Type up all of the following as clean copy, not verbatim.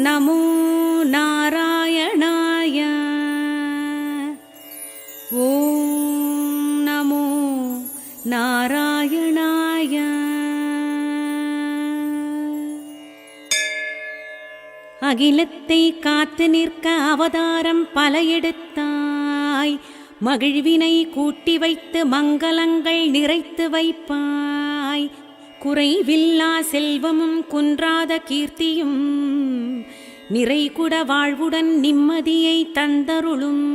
நமோ நாராயணாய. ஓம் நமோ நாராயணாய. அகிலத்தை காத்து நிற்க அவதாரம் பல எடுத்தாய். மகிழ்வினை கூட்டி வைத்து மங்களங்கள் நிறைத்து வைப்பாய். குறைவில்லா செல்வமும் குன்றாத கீர்த்தியும் நிறைகுட வாழ்வுடன் நிம்மதியை தந்தருளும்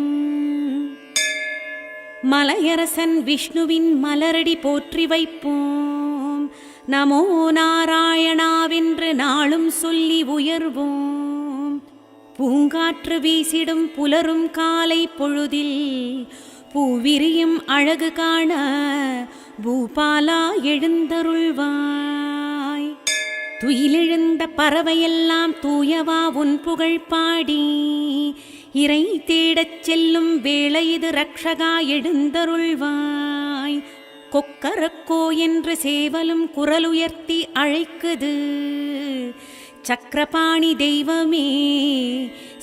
மலையரசன் விஷ்ணுவின் மலரடி போற்றி வைப்போம். நமோ நாராயணாவென்று நாளும் சொல்லி உயர்வோம். பூங்காற்று வீசிடும் புலரும் காலை பொழுதில் பூவிரியும் அழகு காண பூபாலா எழுந்தருள்வாய். துயிலெழுந்த பறவையெல்லாம் தூயவா உன் புகழ் பாடி இறை தேடச் செல்லும் வேளை இது ரக்ஷகா எழுந்தருள்வாய். கொக்கரக்கோ என்று சேவலும் குரலுயர்த்தி அழைக்குது. சக்கரபாணி தெய்வமே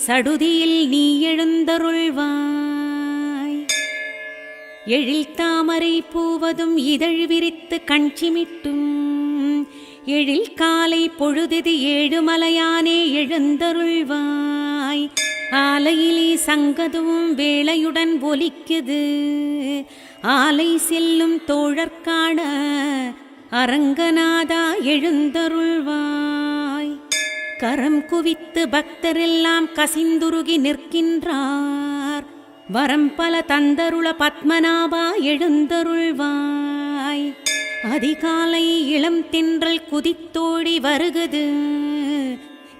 சடுதியில் நீ எழுந்தருள்வாய். எழில் தாமரை பூவதும் இதழ் விரித்து கண்சிமிட்டும் எழில் காலை பொழுது ஏழுமலையானே எழுந்தருள்வாய். ஆலையிலே சங்கதுவும் வேளையுடன் ஒலிக்குது. ஆலை செல்லும் தோழற்கான அரங்கநாதா எழுந்தருள்வாய். கரம் குவித்து பக்தரெல்லாம் கசிந்துருகி நிற்கின்றார். வரம் பல தந்தருள பத்மநாபா எழுந்தருள்வாய். அதிகாலை இளம் தென்றல் குதித்தோடி வருகுது.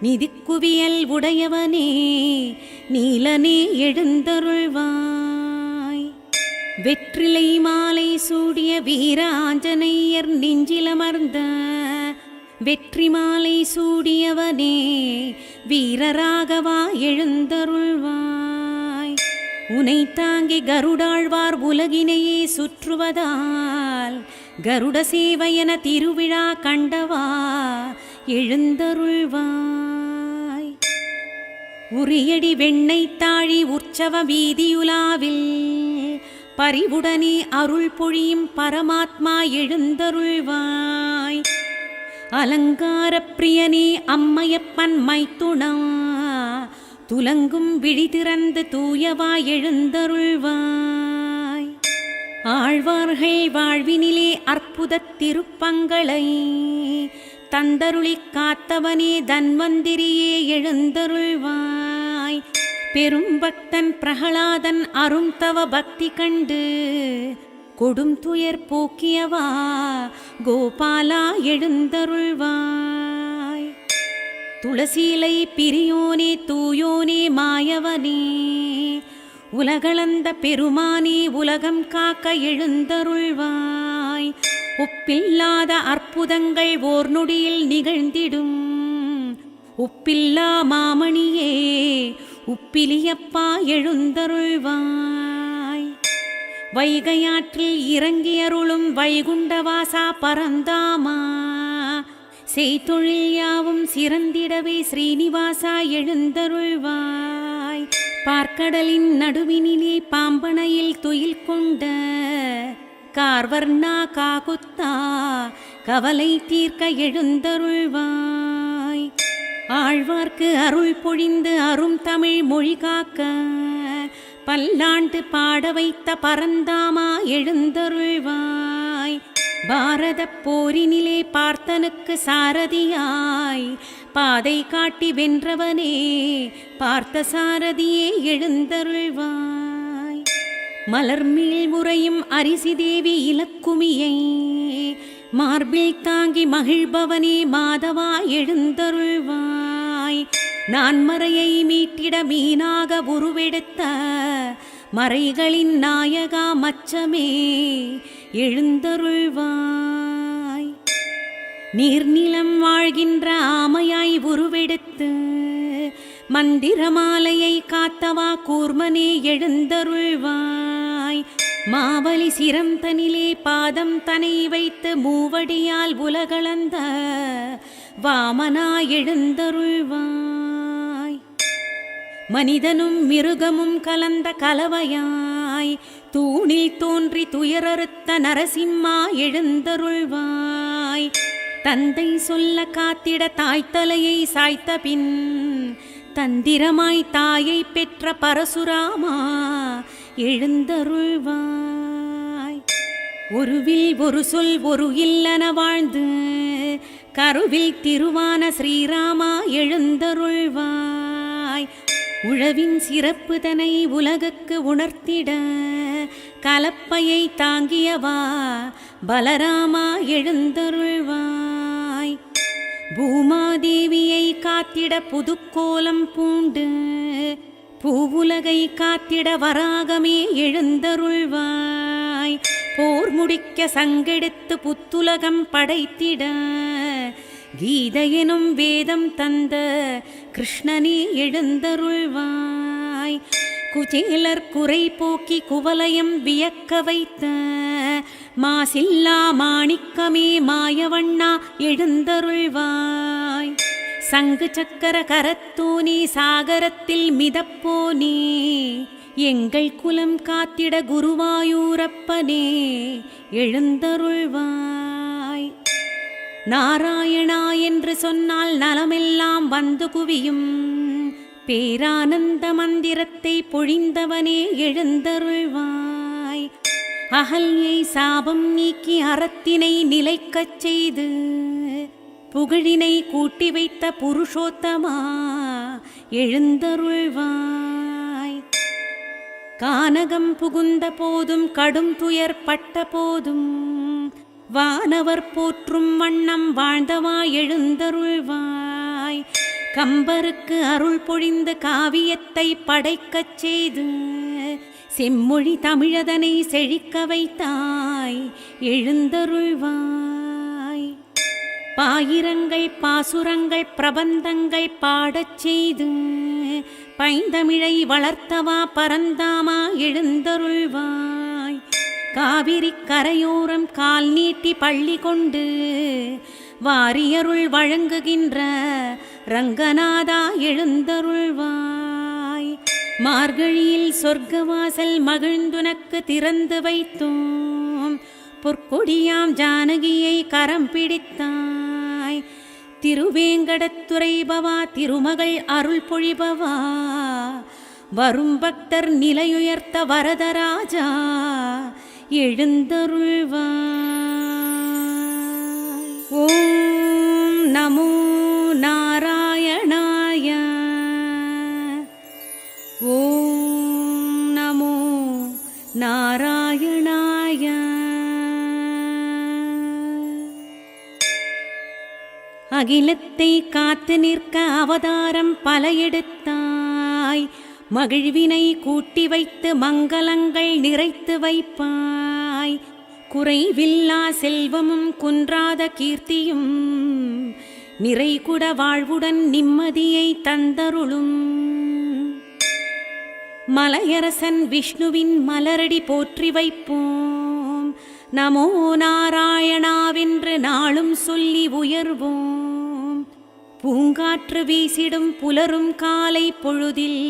நிதிக்குவியல் உடையவனே நீலனே எழுந்தருள்வாய். வெற்றிலை மாலை சூடிய வீர ஆஞ்சநேயர் நெஞ்சிலமர்ந்த வெற்றி மாலை சூடியவனே வீரராகவா எழுந்தருள்வாய். உனை தாங்கி கருடாழ்வார் உலகினையே சுற்றுவதால் கருட சேவையன திருவிழா கண்டவா எழுந்தருள்வாய். உரியடி வெண்ணெய் தாழி உற்சவ வீதியுலாவில் பரிவுடனே அருள் பொழியும் பரமாத்மா எழுந்தருள்வாய். அலங்கார பிரியனே அம்மையப்பன் மைத்துணா துலங்கும் விழி திறந்து தூயவா எழுந்தருள்வாய். ஆழ்வார்கள் வாழ்வினிலே அற்புத திருப்பங்களை தந்தருளி காத்தவனே தன்வந்திரியே எழுந்தருள்வாய். பெரும் பக்தன் பிரகலாதன் அரும் தவ பக்தி கண்டு கொடும் துயர் போக்கியவா கோபாலா எழுந்தருள்வாய். துளசீலை பிரியோனே தூயோனே மாயவனே உலகளந்த பெருமானே உலகம் காக்க எழுந்தருள்வாய். ஒப்பில்லாத அற்புதங்கள் ஓர் நொடியில் நிகழ்ந்திடும் ஒப்பில்லா மாமணியே உப்பிலியப்பா எழுந்தருள்வாய். வைகையாற்றில் இறங்கியருளும் வைகுண்டவாசா பரந்தாமா செய்தொழில் யாவும் சிறந்திடவே ஸ்ரீனிவாசா எழுந்தருள்வாய். பார்க்கடலின் நடுவினிலே பாம்பனையில் துயில் கொண்ட கார்வர்ணா காகுத்தா கவலை தீர்க்க எழுந்தருள்வாய். ஆழ்வார்க்கு அருள் பொழிந்து அரும் தமிழ் மொழி காக்க பல்லாண்டு பாட வைத்த பரந்தாமா எழுந்தருள்வாய். பாரத போரினிலே பார்த்தனுக்கு சாரதியாய் பாதை காட்டி வென்றவனே பார்த்த சாரதியே எழுந்தருள்வாய். மலர்மேல் முறையும் அரிசி தேவி இலக்குமியை மார்பில் தாங்கி மகிழ்பவனே மாதவா எழுந்தருள்வாய். நான்மறையை மீட்டிட மீனாக உருவெடுத்த மறைகளின் நாயகா மச்சமே எழுந்தருள்வாய். நீர்நிலம் வாழ்கின்ற ஆமையாய் உருவெடுத்து மந்திரமாலையை காத்தவா கூர்மனே எழுந்தருள்வாய். மாவலி சிரம் தனிலே பாதம் தனை வைத்து மூவடியால் உலகளந்த வாமனா எழுந்தருள்வாய். மனிதனும் மிருகமும் கலந்த கலவையாய் தூணில் தோன்றி துயரறுத்த நரசிம்மா எழுந்தருள்வாய். தந்தை சொல்ல காத்திட தாய்த்தலையை சாய்த்த பின் தந்திரமாய் தாயை பெற்ற பரசுராமா எழுந்தருள்வாய். ஒருவில் ஒரு சொல் ஒரு இல்லன வாழ்ந்து கருவில் திருவான ஸ்ரீராமா எழுந்தருள்வாய். உழவின் சிறப்புதனை உலகுக்கு உணர்த்திட கலப்பையை தாங்கியவா பலராமா எழுந்தருள்வாய். பூமாதேவியை காத்திட புதுக்கோலம் பூண்டு பூவுலகை காத்திட வராகமே எழுந்தருள்வாய். போர் முடிக்க சங்கெடுத்து புத்துலகம் படைத்திட கீதையெனும் வேதம் தந்த கிருஷ்ணனே எழுந்தருள்வாய். குச்சேலர் குறை போக்கி குவலயம் வியக்க வைத்த மாசில்லா மாணிக்கமே மாயவண்ணா எழுந்தருள்வாய். சங்கு சக்கர கரத்தோனே சாகரத்தில் மிதப்போனே எங்கள் குலம் காத்திட குருவாயூரப்பனே எழுந்தருள்வாய். நாராயணா என்று சொன்னால் நலமெல்லாம் வந்து குவியும் பேரானந்த மந்திரத்தை பொழிந்தவனே எழுந்தருள்வாய். அகல்யை சாபம் நீக்கி அறத்தினை நிலைக்கச் செய்து புகழினை கூட்டி வைத்த புருஷோத்தமா எழுந்தருள்வாய். கானகம் புகுந்த போதும் கடும் துயர் பட்ட போதும் வானவர் போற்றும் வண்ணம் வாழ்ந்தவா எழுந்தருள்வாய். கம்பருக்கு அருள் பொழிந்து காவியத்தை படைக்கச் செய்து செம்மொழி தமிழதனை செழிக்க வைத்தாய் எழுந்தருள்வாய். பாயிரங்கள் பாசுரங்கள் பிரபந்தங்கள் பாடச் செய்து பைந்தமிழை வளர்த்தவா பரந்தாமா எழுந்தருள்வாய். காவிரி கரையோரம் கால் நீட்டி பள்ளி கொண்டு வாரியருள் வழங்குகின்ற ரங்கநாதா எழுந்தருள்வாய். மார்கழியில் சொர்க்கவாசல் மகிழ்ந்துனக்கு திறந்து வைத்தோம் பொற்கொடியாம் ஜானகியை கரம் பிடித்தாய். திருவேங்கடத்துறை பவா திருமகள் அருள் பொழிபவா வரும் பக்தர் நிலையுயர்த்த வரதராஜா எழுந்தருள்வாய். ஓம் நமோ நாராயணாய. ஓம் நமோ நாராயணாய. அகிலத்தை காத்து நிற்க அவதாரம் பல எடுத்தாய். மகிழ்வினை கூட்டி வைத்து மங்களங்கள் நிறைத்து வைப்பாய். குறைவில்லா செல்வமும் குன்றாத கீர்த்தியும் நிறைகுட வாழ்வுடன் நிம்மதியை தந்தருளும். மலையரசன் விஷ்ணுவின் மலரடி போற்றி வைப்போம். நமோ நாராயணாவென்று நாளும் சொல்லி உயர்வோம். பூங்காற்று வீசிடும் புலரும் காலை பொழுதில்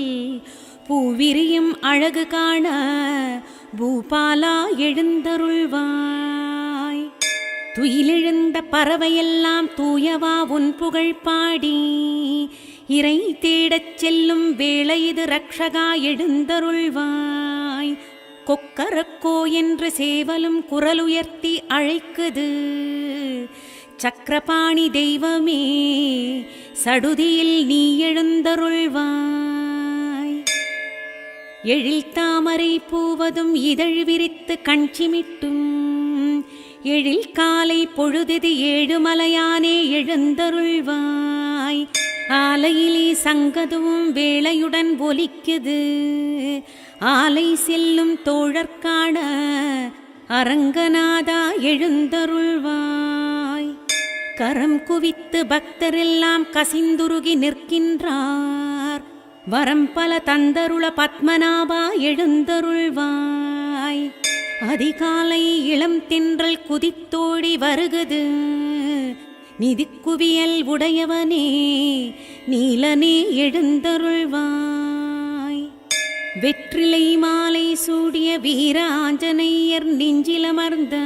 பூவிரியும் அழகு காண பூபாலா எழுந்தருள்வாய். துயிலெழுந்த பறவையெல்லாம் தூயவா உன் புகழ் பாடி இறை தேடச் செல்லும் வேளை இது ரக்ஷகா எழுந்தருள்வாய். கொக்கரக்கோ என்று சேவலும் குரலுயர்த்தி அழைக்குது சக்கரபாணி தெய்வமே சடுதியில் நீ எழுந்தருள்வாய். எழில் தாமரை பூவதும் இதழ் விரித்து கண்சிமிட்டும் எழில் காலை பொழுதிது ஏழுமலையானே எழுந்தருள்வாய். ஆலையிலே சங்கதுவும் வேளையுடன் ஒலிக்குது ஆலை செல்லும் தோழற்கான அரங்கநாதா எழுந்தருள்வாய். கரம் குவித்து பக்தரெல்லாம் கசிந்துருகி நிற்கின்றார். வரம் பல தந்தருள பத்மநாபா எழுந்தருள்வாய். அதிகாலை இளம் தென்றல் குதித்தோடி வருகுது நிதிக்குவியல் உடையவனே நீலனே எழுந்தருள்வாய். வெற்றிலை மாலை சூடிய வீராஞ்சனையர் நெஞ்சிலமர்ந்த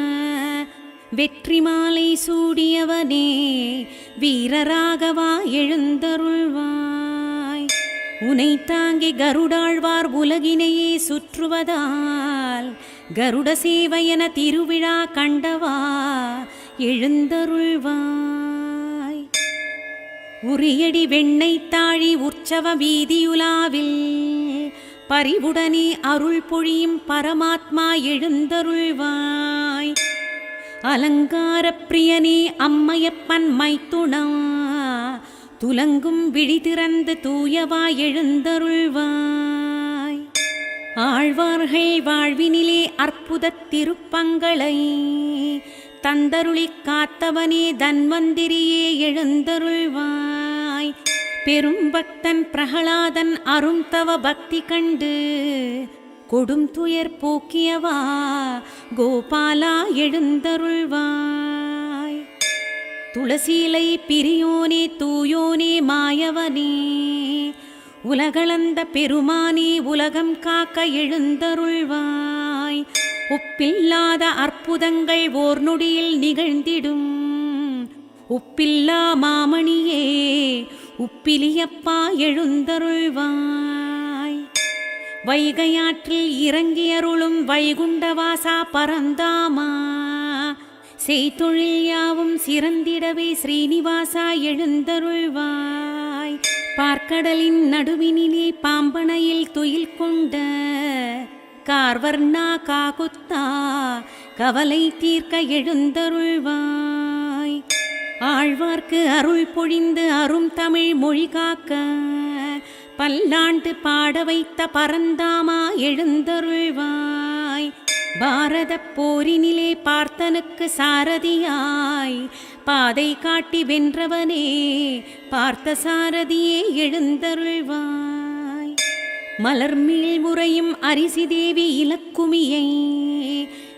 வெற்றி மாலை சூடியவனே வீரராகவா எழுந்தருள்வாய். உனை தாங்கி கருடாழ்வார் உலகினையே சுற்றுவதால் கருட சேவையென திருவிழா கண்டவா எழுந்தருள்வாய். உரியடி வெண்ணை தாழி உற்சவ வீதியுலாவில் பரிவுடனே அருள் பொழியும் பரமாத்மா எழுந்தருள்வாய். அலங்கார பிரியனே அம்மையப்பன் மைத்துணா துலங்கும் விழி திறந்து தூயவா எழுந்தருள்வாய். ஆழ்வார்கள் வாழ்வினிலே அற்புத திருப்பங்களை தந்தருளிக் காத்தவனே தன்வந்திரியே எழுந்தருள்வாய். பெரும் பக்தன் பிரகலாதன் அரும் தவ பக்தி கண்டு கொடும் துயர் போக்கியவா கோபாலா எழுந்தருள்வாய். துளசீலை பிரியோனே தூயோனே மாயவனே உலகளந்த பெருமானே உலகம் காக்க எழுந்தருள்வாய். ஒப்பில்லாத அற்புதங்கள் ஓர் நொடியில் நிகழ்ந்திடும் உப்பில்லா மாமணியே உப்பிலியப்பா எழுந்தருள்வாய். வைகையாற்றில் இறங்கியருளும் வைகுண்டவாசா பரந்தாமா செய்தொழில் யாவும் சிறந்திடவே ஸ்ரீனிவாசா எழுந்தருள்வாய். பார்க்கடலின் நடுவினிலே பாம்பனையில் துயில் கொண்ட கார்வர்ணா காகுத்தா கவலை தீர்க்க எழுந்தருள்வாய். ஆழ்வார்க்கு அருள் பொழிந்து அரும் தமிழ் மொழி காக்க பல்லாண்டு பாட வைத்த பரந்தாமா எழுந்தருள்வாய். பாரத போரினிலே பார்த்தனுக்கு சாரதியாய் பாதை காட்டி வென்றவனே பார்த்த சாரதியே எழுந்தருள்வாய். மலர்மேல் முறையும் அரிசி தேவி இலக்குமியை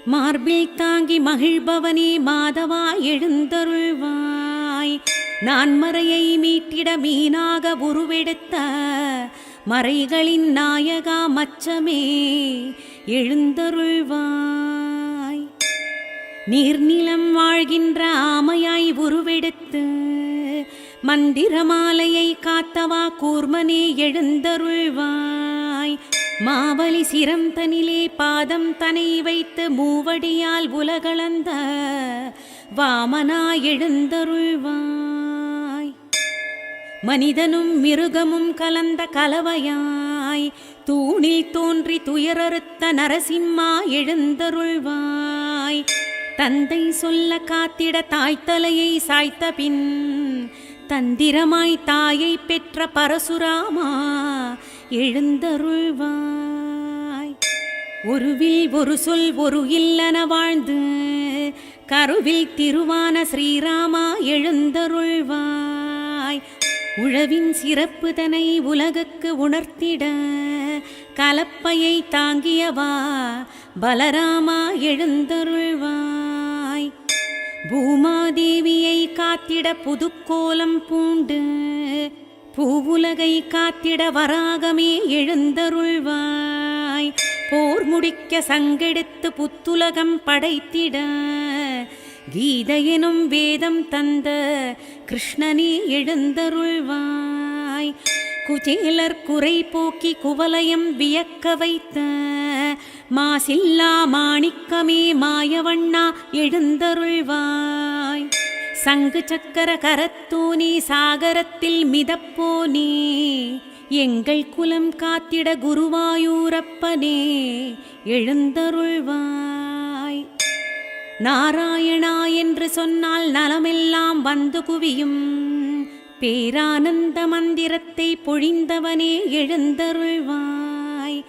மார்பில் தாங்கி மகிழ்பவனே மாதவா எழுந்தருள்வாய். நான்மறையை மீட்டிட மீனாக உருவெடுத்த மறைகளின் நாயகா மச்சமே எழுந்தருள்வாய். நீர்நிலம் வாழ்கின்ற ஆமையாய் உருவெடுத்து மந்திரமாலையை காத்தவா கூர்மனே எழுந்தருள்வாய். மாவலி சிரம் தனிலே பாதம் தனை வைத்து மூவடியால் உலகளந்த வாமனா எழுந்தருள்வாய். மனிதனும் மிருகமும் கலந்த கலவையாய் தூணில் தோன்றி துயரறுத்த நரசிம்மா எழுந்தருள்வாய். தந்தை சொல்ல காத்திட தாய்த்தலையை சாய்த்த பின் தந்திரமாய் தாயை பெற்ற பரசுராமா எழுந்தருள்வாய். ஒருவில் ஒரு சொல் ஒரு இல்லன வாழ்ந்து கருவில் திருவான ஸ்ரீராமா எழுந்தருள்வாய். உழவின் சிறப்பு தனை உலகுக்கு உணர்த்திட கலப்பையை தாங்கியவா பலராமா எழுந்தருள்வாய். பூமாதேவியை காத்திட புதுக்கோலம் பூண்டு பூவுலகை காத்திட வராகமே எழுந்தருள்வாய். போர் முடிக்க சங்கெடுத்து புத்துலகம் படைத்திட கீதையெனும் வேதம் தந்த கிருஷ்ணனே எழுந்தருள்வாய். குச்சேலர் குறை போக்கி குவலயம் வியக்க வைத்த மாசில்லா மாணிக்கமே மாயவண்ணா எழுந்தருள்வாய். சங்கு சக்கர கரத்தோனே சாகரத்தில் மிதப்போனே எங்கள் குலம் காத்திட குருவாயூரப்பனே எழுந்தருள்வாய். நாராயணா என்று சொன்னால் நலமெல்லாம் வந்து குவியும் பேரானந்த மந்திரத்தை பொழிந்தவனே எழுந்தருள்வாய்.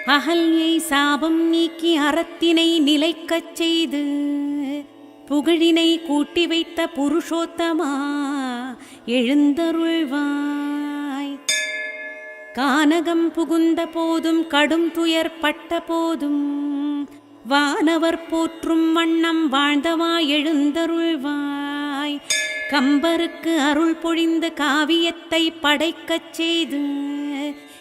அகல்யை சாபம் நீக்கி அறத்தினை நிலைக்கச் செய்து புகழினை கூட்டி வைத்த புருஷோத்தமா எழுந்தருள்வாய். கானகம் புகுந்த போதும் கடும் துயர் பட்ட போதும் வானவர் போற்றும் வண்ணம் வாழ்ந்தவா எழுந்தருள்வாய். கம்பருக்கு அருள் பொழிந்து காவியத்தை படைக்கச் செய்து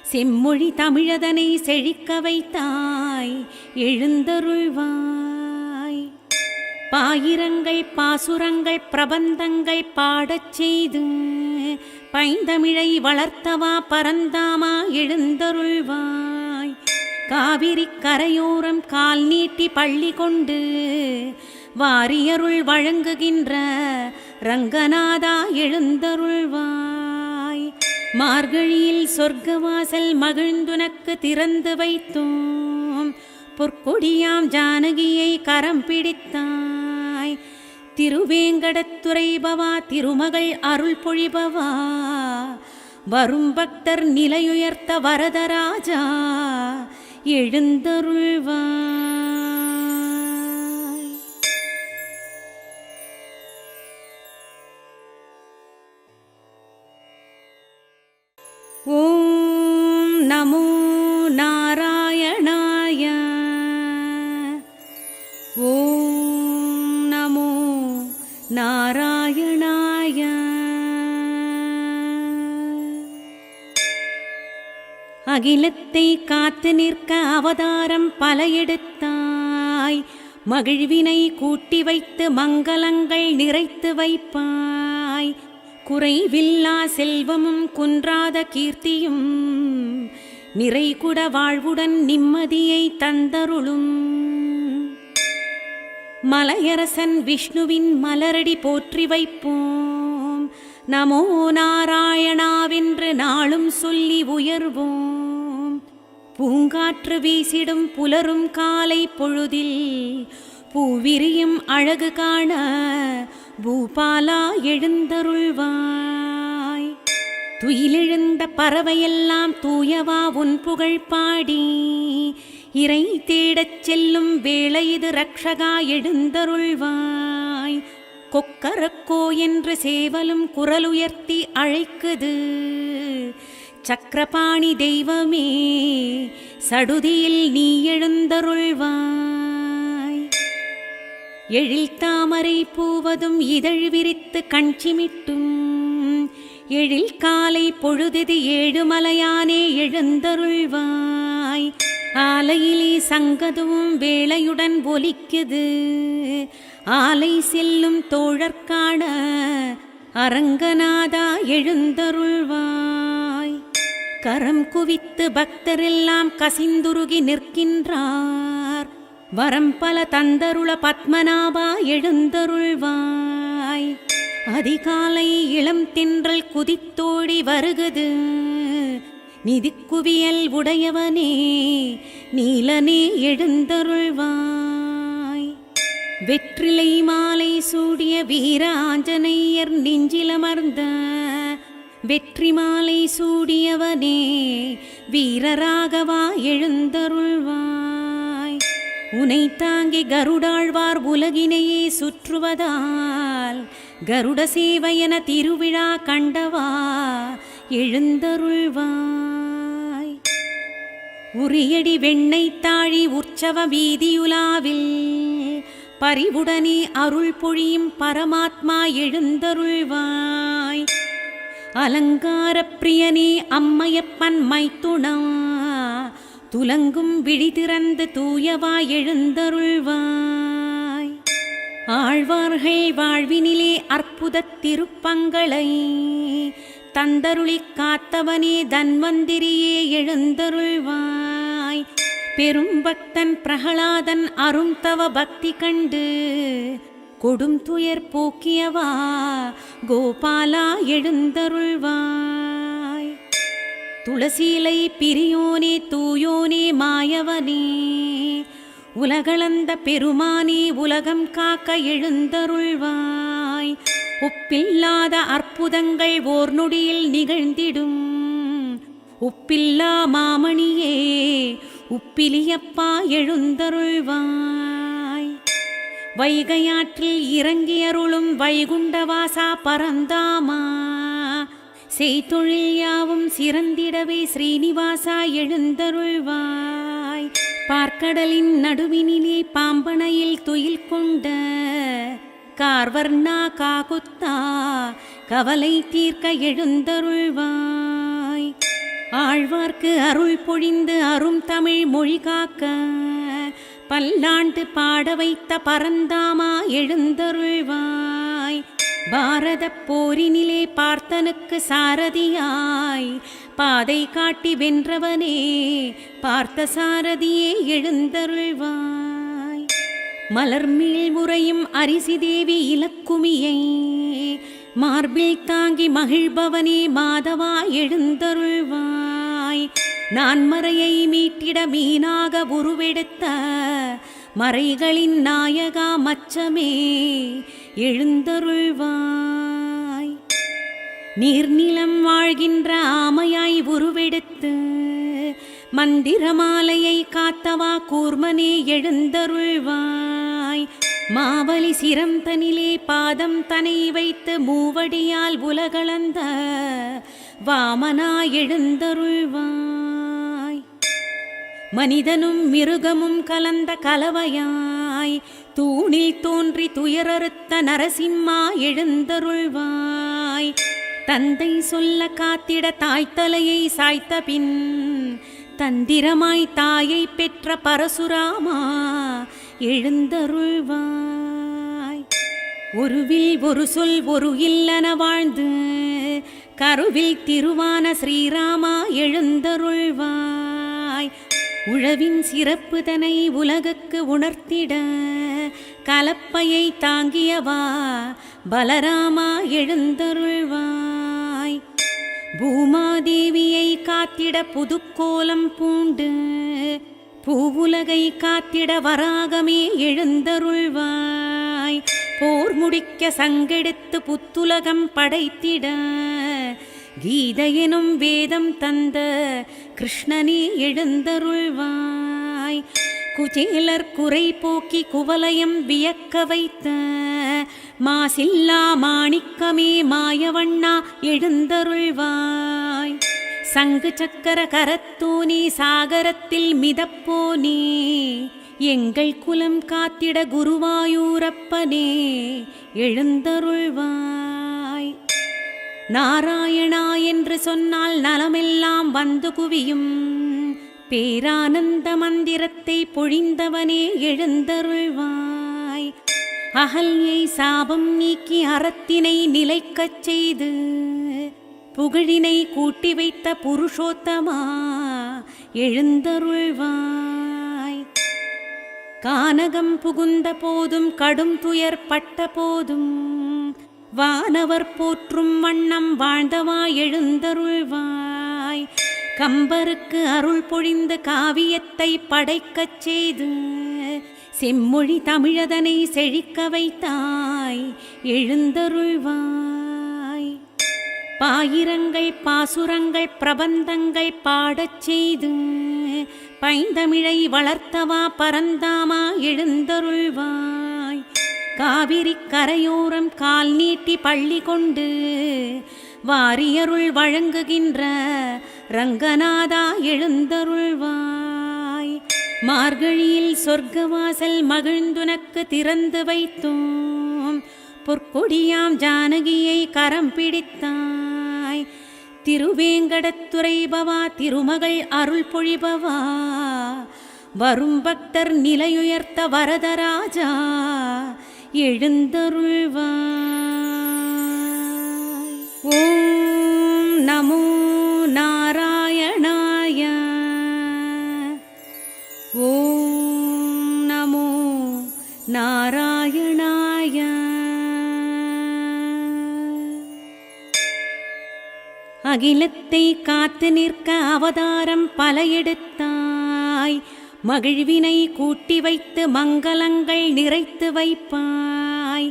செம்மொழி தமிழதனை செழிக்க வைத்தாய் எழுந்தருள்வாய். பாயிரங்கள் பாசுரங்கள் பிரபந்தங்கள் பாடச் செய்து பைந்தமிழை வளர்த்தவா பரந்தாமா எழுந்தருள்வாய். காவிரி கரையோரம் கால் நீட்டி பள்ளி கொண்டு வாரியருள் வழங்குகின்ற ரங்கநாதா எழுந்தருள்வாய். மார்கழியில் சொர்க்கவாசல் மகிழ்ந்துனக்கு திறந்து வைத்தோம். பொற்கொடியாம் ஜானகியை கரம் பிடித்தாய். திருவேங்கடத்துறைபவா திருமகள் அருள் பொழிபவா வரும் பக்தர் நிலையுயர்த்த வரதராஜா எழுந்தருள்வாய். ஓம் நமோ நாராயணாய. ஓம் நமோ நாராயணாய. அகிலத்தை காத்து நிற்க அவதாரம் பல எடுத்தாய். மகிழ்வினை கூட்டி வைத்து மங்களங்கள் நிறைத்து வைப்பாய். குறைவில்லா செல்வமும் குன்றாத கீர்த்தியும் நிறைகுட வாழ்வுடன் நிம்மதியை தந்தருளும். மலையரசன் விஷ்ணுவின் மலரடி போற்றி வைப்போம். நமோ நாராயணாவென்று நாளும் சொல்லி உயர்வோம். பூங்காற்று வீசிடும் புலரும் காலை பொழுதில் பூவிரியும் அழகு காண பூபாலா எழுந்தருள்வாய். துயிலெழுந்த பறவையெல்லாம் தூயவா உன் புகழ் பாடி இறை தேடச் செல்லும் வேளை இது ரக்ஷகா எழுந்தருள்வாய். கொக்கரக்கோ என்று சேவலும் குரலுயர்த்தி அழைக்குது. சக்கரபாணி தெய்வமே சடுதியில் நீ எழுந்தருள்வாய். எழில் தாமரை பூவதும் இதழ் விரித்து கண்சிமிட்டும் எழில் காலை பொழுதிது ஏழுமலையானே எழுந்தருள்வாய். ஆலையிலே சங்கதுவும் வேளையுடன் ஒலிக்குது. ஆலை செல்லும் தோழற்கான அரங்கநாதா எழுந்தருள்வாய். கரம் குவித்து பக்தரெல்லாம் கசிந்துருகி நிற்கின்றார். வரம் பல தந்தருள பத்மநாபா எழுந்தருள்வாய். அதிகாலை இளம் தென்றல் குதித்தோடி வருகுது. நிதிக்குவியல் உடையவனே நீலனே எழுந்தருள்வாய். வெற்றிலை மாலை சூடிய வீர ஆஞ்சநேயர் நெஞ்சிலமர்ந்த வெற்றி மாலை சூடியவனே வீரராகவா எழுந்தருள்வாய். உனை தாங்கி கருடாழ்வார் உலகினையே சுற்றுவதால் கருட சேவையன திருவிழா கண்டவா எழுந்தருள்வாய். உரியடி வெண்ணை தாழி உற்சவ வீதியுலாவில் பரிவுடனே அருள் பொழியும் பரமாத்மா எழுந்தருள்வாய். அலங்கார பிரியனே அம்மையப்பன் மைத்துணா துலங்கும் விழி திறந்து தூயவா எழுந்தருள்வாய். ஆழ்வார்கள் வாழ்வினிலே அற்புத திருப்பங்களை தந்தருளிக் காத்தவனே தன்வந்திரியே எழுந்தருள்வாய். பெரும் பக்தன் பிரகலாதன் அருந்தவ பக்தி கண்டு கொடும் துயர் போக்கியவா கோபாலா எழுந்தருள்வாய். துளசீலை பிரியோனே தூயோனே மாயவனே உலகளந்த பெருமானே உலகம் காக்க எழுந்தருள்வாய். ஒப்பில்லாத அற்புதங்கள் ஓர் நொடியில் நிகழ்ந்திடும் உப்பில்லா மாமணியே உப்பிலியப்பா எழுந்தருள்வாய். வைகையாற்றில் இறங்கியருளும் வைகுண்டவாசா பரந்தாமா செய்தொழில் யாவும் சிறந்திடவே ஸ்ரீனிவாசா எழுந்தருள்வாய். பார்க்கடலின் நடுவினிலே பாம்பனையில் துயில் கொண்ட கார்வர்ணா காகுத்தா கவலை தீர்க்க எழுந்தருள்வாய். ஆழ்வார்க்கு அருள் பொழிந்து அரும் தமிழ் மொழி காக்க பல்லாண்டு பாட வைத்த பரந்தாமா எழுந்தருள்வாய். பாரதப் போரினிலே பார்த்தனுக்கு சாரதியாய் பாதை காட்டி வென்றவனே பார்த்த சாரதியே எழுந்தருள்வாய். மலர்மேல் உறையும் அரிசி தேவி இலக்குமியை மார்பில் தாங்கி மகிழ்பவனே மாதவா எழுந்தருள்வாய். நான்மறையை மீட்டிட மீனாக உருவெடுத்த மறைகளின் நாயகா மச்சமே எழுந்தருள்வாய். நீர்நிலம் வாழ்கின்ற ஆமையாய் உருவெடுத்து மந்திரமாலையை காத்தவா கூர்மனே எழுந்தருள்வாய். மாவலி சிரம் தனிலே பாதம் தனை வைத்து மூவடியால் உலகளந்த வாமனா எழுந்தருள்வாய். மனிதனும் மிருகமும் கலந்த கலவையாய் தூணில் தோன்றி துயரறுத்த நரசிம்மா எழுந்தருள்வாய். தந்தை சொல்ல காத்திட தாய்த்தலையை சாய்த்த பின் தந்திரமாய் தாயை பெற்ற பரசுராமா எழுந்தருள்வாய். ஒருவில் ஒரு சொல் ஒரு இல்லன வாழ்ந்து கருவில் திருவான ஸ்ரீராமா எழுந்தருள்வாய். உழவின் சிறப்பு தனை உலகுக்கு உணர்த்திட கலப்பையை தாங்கியவா பலராமா எழுந்தருள்வாய். பூமாதேவியை காத்திட புதுக்கோலம் பூண்டு பூவுலகை காத்திட வராகமே எழுந்தருள்வாய். போர் முடிக்க சங்கெடுத்து புத்துலகம் படைத்திட கீதையெனும் வேதம் தந்த கிருஷ்ணனே எழுந்தருள்வாய். குச்சேலர் குறை போக்கி குவலயம் வியக்க வைத்த மாசில்லா மாணிக்கமே மாயவண்ணா எழுந்தருள்வாய். சங்கு சக்கர கரத்தோனே சாகரத்தில் மிதப்போனே எங்கள் குலம் காத்திட குருவாயூரப்பனே எழுந்தருள்வாய். நாராயணா என்று சொன்னால் நலமெல்லாம் வந்து குவியும் பேரானந்த மந்திரத்தை பொழிந்தவனே எழுந்தருள்வாய். அகல்யை சாபம் நீக்கி அறத்தினை நிலைக்கச் செய்து புகழினை கூட்டி வைத்த புருஷோத்தமா எழுந்தருள்வாய். கானகம் புகுந்த போதும் கடும் துயர் பட்ட போதும் வானவர் போற்றும் வண்ணம் வாழ்ந்தவா எழுந்தருள்வாய். கம்பருக்கு அருள் பொழிந்து காவியத்தை படைக்கச் செய்து செம்மொழி தமிழதனை செழிக்க வைத்தாய் எழுந்தருள்வாய். பாயிரங்கள் பாசுரங்கள் பிரபந்தங்கள் பாடச் செய்து பைந்தமிழை வளர்த்தவா பரந்தாமா எழுந்தருள்வாய். காவிரி கரையோரம் கால் நீட்டி பள்ளி கொண்டு வாரியருள் வழங்குகின்ற ரங்கநாதா எழுந்தருள்வாய். மார்கழியில் சொர்க்கவாசல் மகிழ்ந்துனக்கு திறந்து வைத்தோம் பொற்கொடியாம் ஜானகியை கரம் பிடித்தாய். திருவேங்கடத்துறை பவா திருமகள் அருள் பொழிபவா வரும் பக்தர் நிலையுயர்த்த வரதராஜா எழுந்தருள்வாய். ஓம் நமோ நாராயணாய. ஓம் நமோ நாராயணாய. அகிலத்தை காத்து நிற்க அவதாரம் பல எடுத்தாய். மகிழ்வினை கூட்டி வைத்து மங்களங்கள் நிறைத்து வைப்பாய்.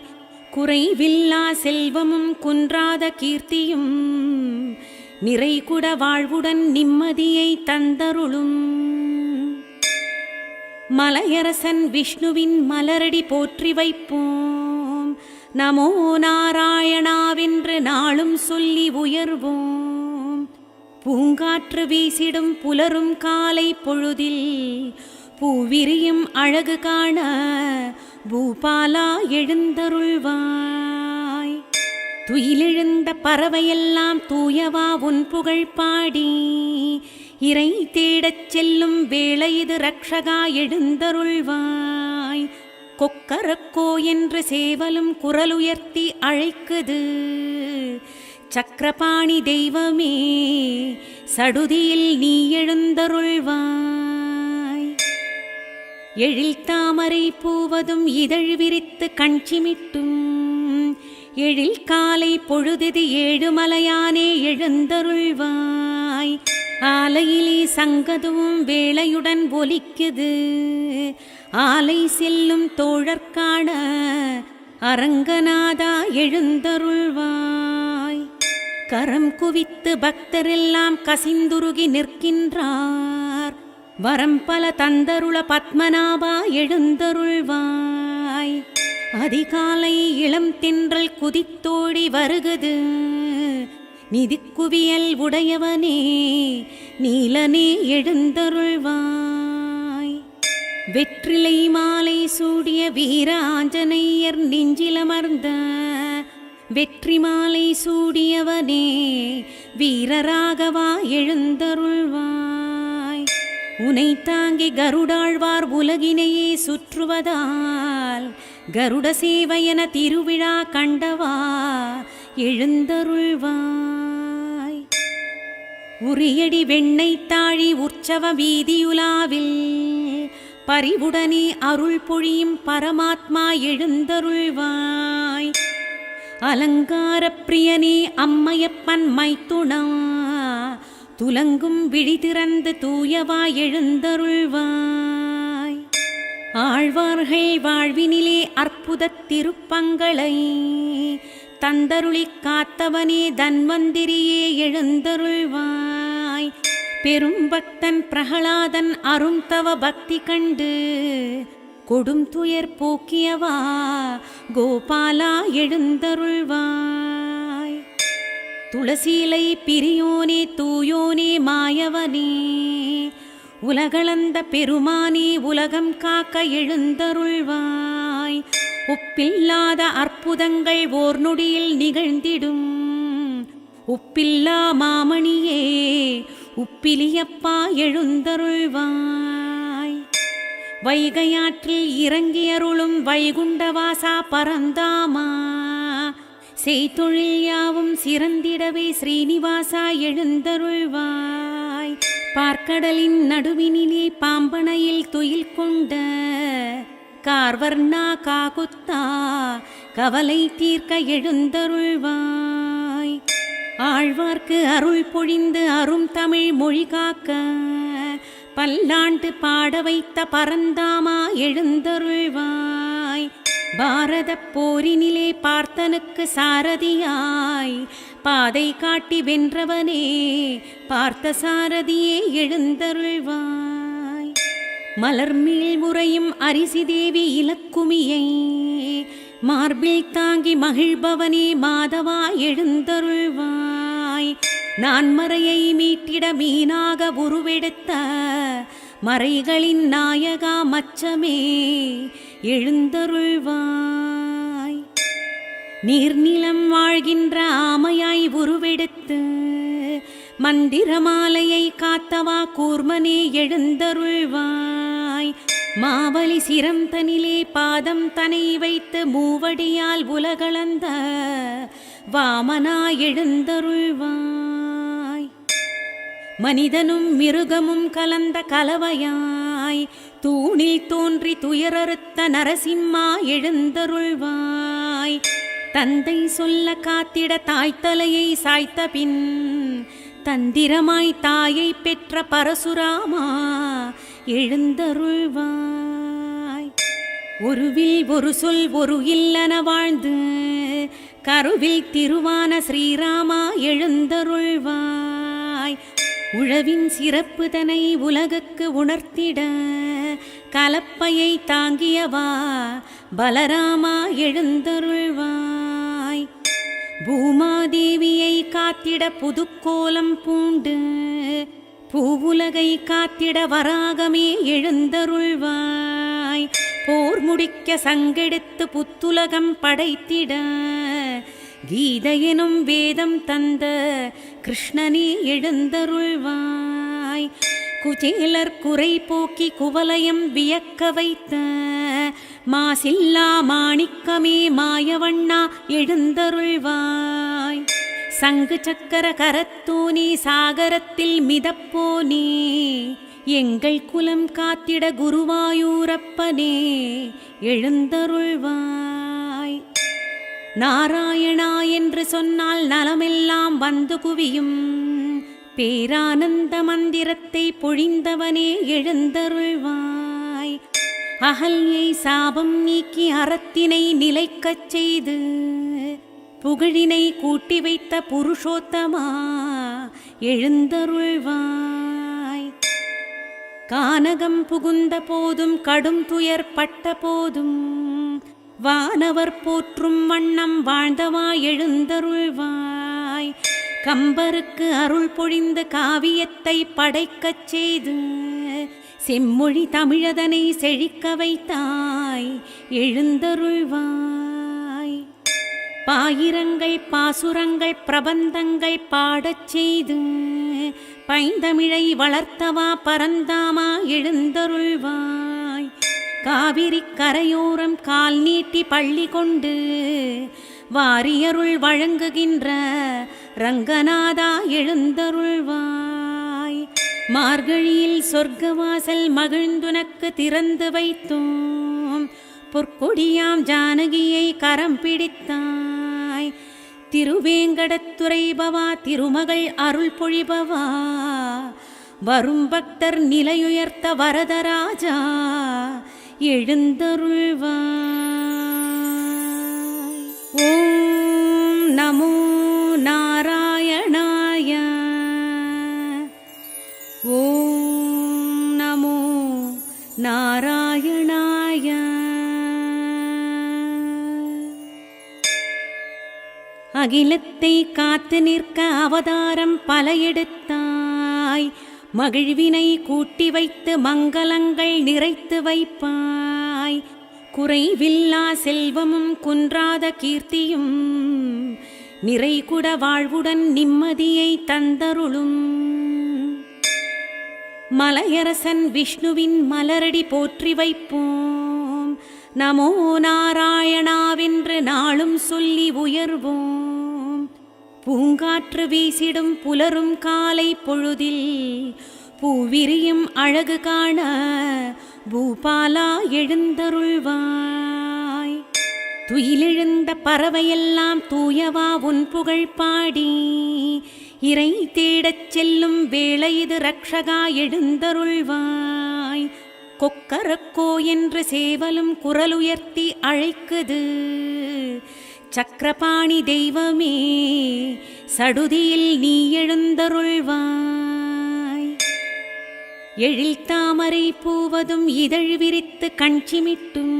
குறைவில்லா செல்வமும் குன்றாத கீர்த்தியும் நிறைகுட வாழ்வுடன் நிம்மதியை தந்தருளும் மலையரசன் விஷ்ணுவின் மலரடி போற்றி வைப்போம். நமோ நாராயணாவென்று நாளும் சொல்லி உயர்வோம். பூங்காற்று வீசிடும் புலரும் காலை பொழுதில் பூவிரியும் அழகு காண பூபாலா எழுந்தருள்வாய். துயிலெழுந்த பறவையெல்லாம் தூயவா உன் புகழ் பாடி இறை தேடச் செல்லும் வேளை இது ரக்ஷகா எழுந்தருள்வாய். கொக்கரக்கோ என்று சேவலும் குரலுயர்த்தி அழைக்குது. சக்கரபாணி தெய்வமே சடுதியில் நீ எழுந்தருள்வாய். எழில் தாமரை பூவதும் இதழ் விரித்து கண்சிமிட்டும் எழில் காலை பொழுது ஏழுமலையானே எழுந்தருள்வாய். ஆலையிலே சங்கதுவும் வேளையுடன் ஒலிக்குது. ஆலை செல்லும் தோழற்கான அரங்கநாதா எழுந்தருள்வாய். கரம் குவித்து பக்தரெல்லாம் கசிந்துருகி நிற்கின்றார். வரம் பல தந்தருள பத்மநாபா எழுந்தருள்வாய். அதிகாலை இளம் தென்றல் குதித்தோடி வருகுது. நிதிக்குவியல் உடையவனே நீலனே எழுந்தருள்வாய். வெற்றிலை மாலை சூடிய வீர ஆஞ்சநேயர் நெஞ்சிலமர்ந்த வெற்றி மாலை சூடியவனே வீரராகவா எழுந்தருள்வாய். உனை தாங்கி கருடாழ்வார் உலகினையே சுற்றுவதால் கருட சேவையன திருவிழா கண்டவா எழுந்தருள்வாய். உரியடி வெண்ணை தாழி உற்சவ வீதியுலாவில் பரிவுடனே அருள் பொழியும் பரமாத்மா எழுந்தருள்வாய். அலங்கார பிரியனே அம்மையப்பன் மைத்துணா துலங்கும் விழி திறந்து தூயவா எழுந்தருள்வாய். ஆழ்வார்கள் வாழ்வினிலே அற்புத திருப்பங்களை தந்தருளி காத்தவனே தன்வந்திரியே எழுந்தருள்வாய். பெரும் பக்தன் பிரகலாதன் அருந்தவ பக்தி கண்டு கொடும் துயர் போக்கியவா கோபாலா எழுந்தருள்வாய். துளசீலை பிரியோனே தூயோனே மாயவனே உலகளந்த பெருமானே உலகம் காக்க எழுந்தருள்வாய். ஒப்பில்லாத அற்புதங்கள் ஓர் நொடியில் நிகழ்ந்திடும் உப்பில்லா மாமணியே உப்பிலியப்பா எழுந்தருள்வாய். வைகையாற்றில் இறங்கியருளும் வைகுண்டவாசா பரந்தாமா செய்தொழில் யாவும் சிறந்திடவே ஸ்ரீனிவாசா எழுந்தருள்வாய். பார்க்கடலின் நடுவினிலே பாம்பனையில் துயில் கொண்ட கார்வர்ணா காகுத்தா கவலை தீர்க்க எழுந்தருள்வாய். ஆழ்வார்க்கு அருள் பொழிந்து அரும் தமிழ் மொழி காக்க பல்லாண்டு பாட வைத்த பரந்தாமா எழுந்தருள்வாய். பாரத போரினிலே பார்த்தனுக்கு சாரதியாய் பாதை காட்டி வென்றவனே பார்த்த சாரதியே எழுந்தருள்வாய். மலர்மேல் முறையும் அரிசி தேவி இலக்குமியை மார்பில் தாங்கி மகிழ்பவனே மாதவா எழுந்தருள்வாய். நான்மறையை மீட்டிட மீனாக உருவெடுத்த மறைகளின் நாயகா மச்சமே எழுந்தருள்வாய். நீர்நிலம் வாழ்கின்ற ஆமையாய் உருவெடுத்து மந்திரமாலையை காத்தவா கூர்மனே எழுந்தருள்வாய். மாவலி சிரம் தனிலே பாதம் தனை வைத்து மூவடியால் உலகளந்த வாமனா எழுந்தருள்வாய். மனிதனும் மிருகமும் கலந்த கலவையாய் தூணில் தோன்றி துயரறுத்த நரசிம்மா எழுந்தருள்வாய். தந்தை சொல்ல காத்திட தாய்த்தலையை சாய்த்த பின் தந்திரமாய் தாயை பெற்ற பரசுராமா எழுந்தருள்வாய். ஒருவில் ஒரு சொல் ஒரு இல்லன வாழ்ந்து கருவில் திருவான ஸ்ரீராமா எழுந்தருள்வாய். உழவின் சிறப்பு தனை உலகுக்கு உணர்த்திட கலப்பையை தாங்கியவா பலராமா எழுந்தருள்வாய். பூமாதேவியை காத்திட புதுக்கோலம் பூண்டு பூவுலகை காத்திட வராகமே எழுந்தருள்வாய். போர் முடிக்க சங்கெடுத்து புத்துலகம் படைத்திட கீதையெனும் வேதம் தந்த கிருஷ்ணனே எழுந்தருள்வாய். குச்சேலர் குறை போக்கி குவலயம் வியக்க வைத்த மாசில்லா மாணிக்கமே மாயவண்ணா எழுந்தருள்வாய். சங்கு சக்கர கரத்தோனே சாகரத்தில் மிதப்போனே எங்கள் குலம் காத்திட குருவாயூரப்பனே எழுந்தருள்வாய். நாராயணா என்று சொன்னால் நலமெல்லாம் வந்து குவியும் பேரானந்த மந்திரத்தை பொழிந்தவனே எழுந்தருள்வாய். அகல்யை சாபம் நீக்கி அறத்தினை நிலைக்கச் செய்து புகழினை கூட்டி வைத்த புருஷோத்தமா எழுந்தருள்வாய். கானகம் புகுந்த போதும் கடும் துயர்பட்ட போதும் வானவர் போற்றும் வண்ணம் வாழ்ந்தவா எழுந்தருள்வாய். கம்பருக்கு அருள் பொழிந்த காவியத்தை படைக்கச் செய்து செம்மொழி தமிழதனை செழிக்க வைத்தாய் எழுந்தருள்வாய். பாயிரங்கள் பாசுரங்கள் பிரபந்தங்கள் பாடச் செய்து பைந்தமிழை வளர்த்தவா பரந்தாமா எழுந்தருள்வாய். காவிரி கரையோரம் கால் நீட்டி பள்ளி கொண்டு வாரியருள் வழங்குகின்ற ரங்கநாதா எழுந்தருள்வாய். மார்கழியில் சொர்க்கவாசல் மகிழ்ந்துனக்கு திறந்து வைத்தோம் பொற்கொடியாம் ஜானகியை கரம் பிடித்தாய். திருவேங்கடத்துறை பவா திருமகள் அருள் பொழிபவா வரும் பக்தர் நிலையுயர்த்த வரதராஜா எழுந்தருள்வாய். ஓம் நமோ நாராயணாய. ஓம் நமோ நாராயணாய. அகிலத்தை காத்து நிற்க அவதாரம் பல எடுத்தாய். மகிழ்வினை கூட்டி வைத்து மங்களங்கள் நிறைத்து வைப்பாய். குறைவில்லா செல்வமும் குன்றாத கீர்த்தியும் நிறைகுட வாழ்வுடன் நிம்மதியை தந்தருளும். மலையரசன் விஷ்ணுவின் மலரடி போற்றி வைப்போம். நமோ நாராயணாவென்று நாளும் சொல்லி உயர்வோம். பூங்காற்று வீசிடும் புலரும் காலை பொழுதில் பூவிரியும் அழகு காண பூபாலா எழுந்தருள்வாய். துயிலெழுந்த பறவையெல்லாம் தூயவா உன் புகழ் பாடி இறை தேடச் செல்லும் வேளை இது ரக்ஷகா எழுந்தருள்வாய். கொக்கரக்கோ என்று சேவலும் குரலுயர்த்தி அழைக்குது சக்கரபாணி தெய்வமே சடுதியில் நீ எழுந்தருள்வாய். எழில் தாமரை பூவதும் இதழ் விரித்து கண்சிமிட்டும்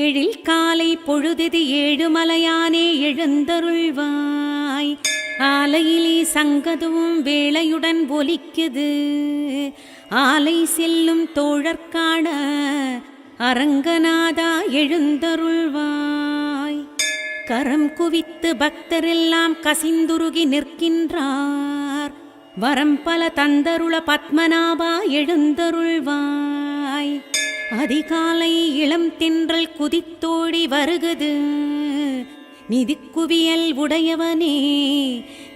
எழில் காலை பொழுது ஏழுமலையானே எழுந்தருள்வாய். ஆலையிலே சங்கதுவும் வேளையுடன் ஒலிக்குது ஆலை செல்லும் தோழற்கான அரங்கநாதா எழுந்தருள்வாய். கரம் குவித்து பக்தரெல்லாம் கசிந்துருகி நிற்கின்றார். வரம் பல தந்தருள பத்மநாபா எழுந்தருள்வாய். அதிகாலை இளம் தென்றல் குதித்தோடி வருகுது நிதிக்குவியல் உடையவனே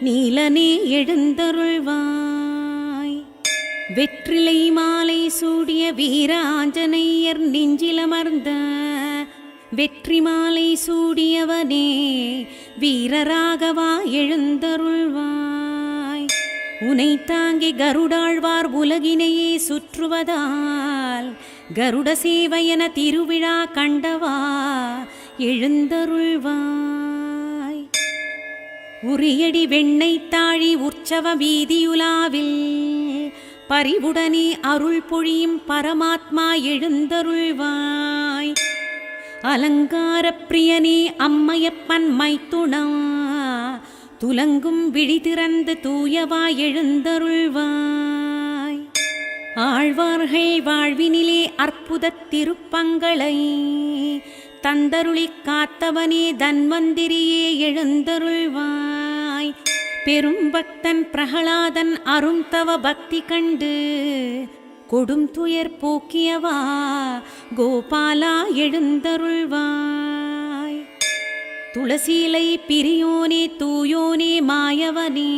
நீலனே எழுந்தருள்வாய். வெற்றிலை மாலை சூடிய வீர ஆஞ்சநேயர் நெஞ்சிலமர்ந்த வெற்றி மாலை சூடியவனே வீரராகவா எழுந்தருள்வாய். உனை தாங்கி கருடாழ்வார் உலகினையே சுற்றுவதால் கருட சேவையன திருவிழா கண்டவா எழுந்தருள்வாய். உரியடி வெண்ணை தாழி உற்சவ வீதியுலாவில் பரிவுடனே அருள் பொழியும் பரமாத்மா எழுந்தருள்வாய். அலங்கார பிரியனே அம்மையப்பன் மைத்துணா துலங்கும் விழி திறந்து தூயவா எழுந்தருள்வாய். ஆழ்வார்கள் வாழ்வினிலே அற்புத திருப்பங்களை தந்தருளிக் காத்தவனே தன்வந்திரியே எழுந்தருள்வாய். பெரும் பக்தன் பிரகலாதன் அரும்தவ பக்தி கண்டு கொடும் துயர் போக்கியவா கோபாலா எழுந்தருள்வாய். துளசீலை பிரியோனே தூயோனே மாயவனே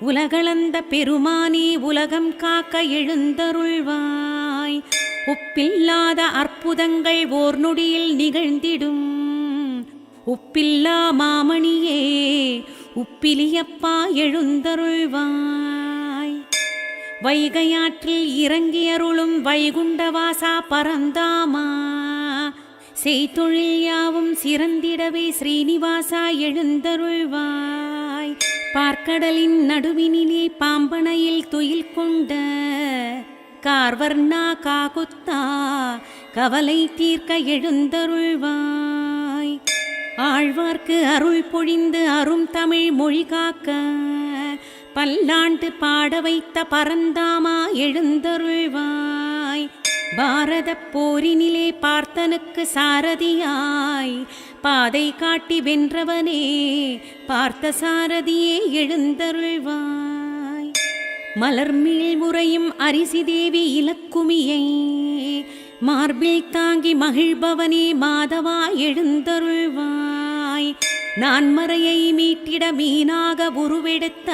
உலகளந்த பெருமானே உலகம் காக்க எழுந்தருள்வாய். ஒப்பில்லாத அற்புதங்கள் ஓர் நொடியில் நிகழ்ந்திடும் உப்பில்லா மாமணியே உப்பிலியப்பா எழுந்தருள்வாய். வைகையாற்றில் இறங்கியருளும் வைகுண்டவாசா பரந்தாமா செய்தொழில் யாவும் சிறந்திடவே ஸ்ரீனிவாசா எழுந்தருள்வாய். பார்க்கடலின் நடுவினிலே பாம்பனையில் துயில் கொண்ட கார்வர்ணா காகுத்தா கவலை தீர்க்க எழுந்தருள்வாய். ஆழ்வார்க்கு அருள் பொழிந்து அரும் தமிழ் மொழி காக்க பல்லாண்டு பாட வைத்த பரந்தாமா எழுந்தருள்வாய். பாரத போரினிலே பார்த்தனுக்கு சாரதியாய் பாதை காட்டி வென்றவனே பார்த்த சாரதியே எழுந்தருள்வாய். மலர்மேல் உறையும் அரிசி தேவி இலக்குமியை மார்பில் தாங்கி மகிழ்பவனே மாதவா எழுந்தருள்வாய். நான்மறையை மீட்டிட மீனாக உருவெடுத்த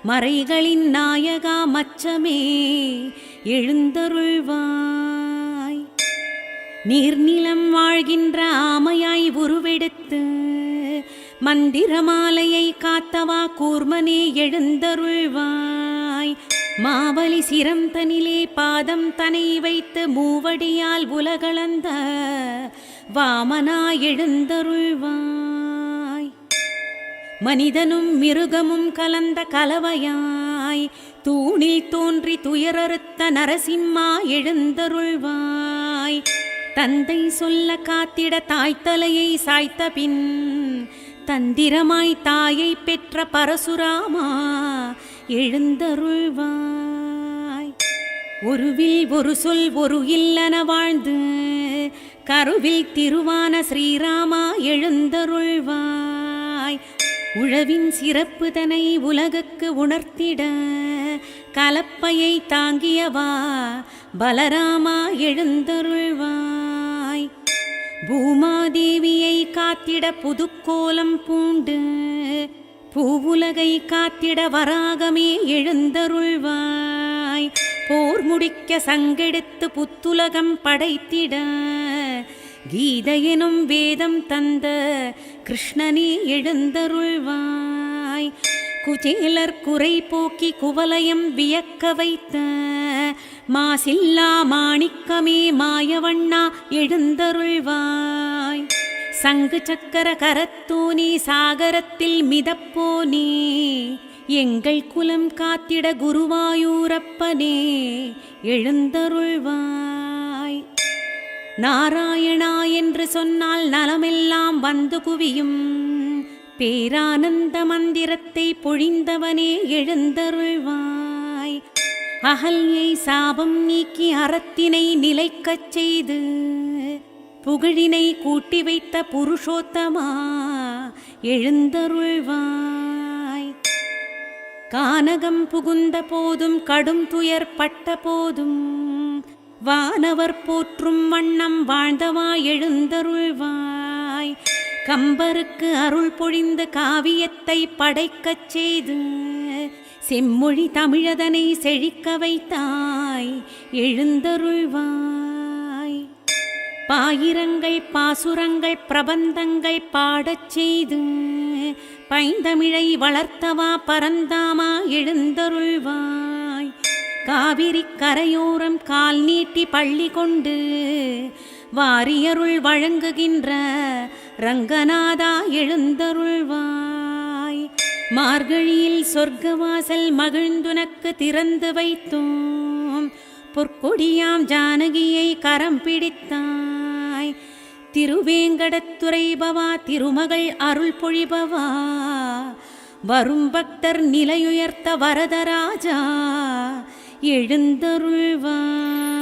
மறைகளின் நாயகா மச்சமே எழுந்தருள்வாய். நீர்நிலம் வாழ்கின்ற ஆமையாய் உருவெடுத்து மந்திரமாலையை காத்தவா கூர்மனே எழுந்தருள்வாய். மாவலி சிரம் தனிலே பாதம் தனை வைத்து மூவடியால் உலகளந்த வாமனா எழுந்தருள்வாய். மனிதனும் மிருகமும் கலந்த கலவையாய் தூணில் தோன்றி துயரறுத்த நரசிம்மா எழுந்தருள்வாய். தந்தை சொல்ல காத்திட தாய்த்தலையை சாய்த்த பின் தந்திரமாய் தாயை பெற்ற பரசுராமா எழுந்தருள்வாய். ஒருவில் ஒரு சொல் ஒரு இல்லன வாழ்ந்து கருவில் திருவான ஸ்ரீராமா எழுந்தருள்வாய். உழவின் சிறப்பு தனை உலகுக்கு உணர்த்திட கலப்பையை தாங்கியவா பலராமா எழுந்தருள்வாய். பூமாதேவியை காத்திட புதுக்கோலம் பூண்டு பூவுலகை காத்திட வராகமே எழுந்தருள்வாய். போர் முடிக்க சங்கெடுத்து புத்துலகம் படைத்திட கீதையெனும் வேதம் தந்த கிருஷ்ணனே எழுந்தருள்வாய். குச்சேலர் குறை போக்கி குவலயம் வியக்க வைத்த மாசில்லா மாணிக்கமே மாயவண்ணா எழுந்தருள்வாய். சங்கு சக்கர கரத்தோனே சாகரத்தில் மிதப்போனே எங்கள் குலம் காத்திட குருவாயூரப்பனே எழுந்தருள்வாய். நாராயணா என்று சொன்னால் நலமெல்லாம் வந்து குவியும் பேரானந்த மந்திரத்தை பொழிந்தவனே எழுந்தருள்வாய். அகல்யை சாபம் நீக்கி அறத்தினை நிலைக்கச் செய்து புகழினை கூட்டி வைத்த புருஷோத்தமா எழுந்தருள்வாய். கானகம் புகுந்த போதும் கடும் துயர் பட்ட போதும் வானவர் போற்றும் வண்ணம் வாழ்ந்தவா எழுந்தருள்வாய். கம்பருக்கு அருள் பொழிந்து காவியத்தை படைக்கச் செய்து செம்மொழி தமிழதனை செழிக்க வைத்தாய் எழுந்தருள்வாய். பாயிரங்கள் பாசுரங்கள் பிரபந்தங்கள் பாடச் செய்து பைந்தமிழை வளர்த்தவா பரந்தாமா எழுந்தருள்வாய். காவிரி கரையோரம் கால் நீட்டி பள்ளி கொண்டு வாரியருள் வழங்குகின்ற ரங்கநாதா எழுந்தருள்வாய். மார்கழியில் சொர்க்கவாசல் மகிழ்ந்துனக்கு திறந்து வைத்தோம் பொற்கொடியாம் ஜானகியை கரம் பிடித்தாய். திருவேங்கடத்துறை பவா திருமகள் அருள் பொழிபவா வரும் பக்தர் நிலையுயர்த்த வரதராஜா எழுந்தருள்வாய்.